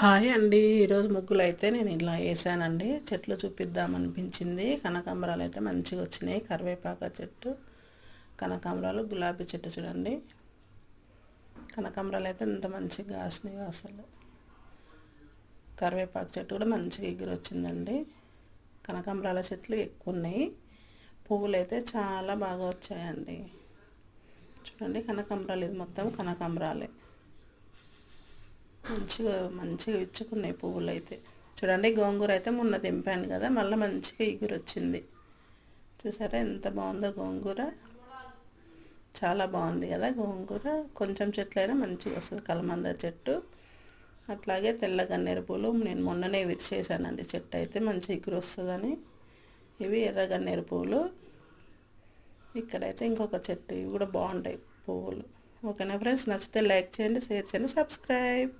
Hi అండి. ఈరోజు ముగ్గులు అయితే నేను ఇలా వేసానండి. చెట్లు చూపిద్దామనిపించింది. కనకాంబరాలు అయితే మంచిగా వచ్చినాయి. కరివేపాకు చెట్టు, కనకాంబరాలు, గులాబీ చెట్టు చూడండి. కనకాంబరాలు అయితే ఎంత మంచిగా కాసినాయి అసలు. కరివేపాకు చెట్టు కూడా మంచిగా ఎగురు వచ్చిందండి. కనకాంబరాల చెట్లు ఎక్కువ ఉన్నాయి. పువ్వులు అయితే చాలా బాగా వచ్చాయండి. చూడండి, కనకాంబరాలు ఇది మొత్తం కనకాంబరాలే. మంచిగా ఇచ్చుకున్నాయి పువ్వులు అయితే. చూడండి, గోంగూర అయితే మొన్న తెంపాను కదా, మళ్ళీ మంచిగా ఎగురు వచ్చింది. చూసారా ఎంత బాగుందో గోంగూర. చాలా బాగుంది కదా గోంగూర. కొంచెం చెట్లైనా మంచిగా వస్తుంది. కలమంద చెట్టు, అట్లాగే తెల్ల గన్నేరు పూలు నేను మొన్ననే విరిచేసానండి. చెట్టు అయితే మంచి ఎగురు వస్తుందని. ఇవి ఎర్ర గన్నేరు పూలు. ఇక్కడైతే ఇంకొక చెట్టు, ఇవి కూడా బాగుంటాయి పువ్వులు. ఓకేనా ఫ్రెండ్స్, నచ్చితే లైక్ చేయండి, షేర్ చేయండి, సబ్స్క్రైబ్.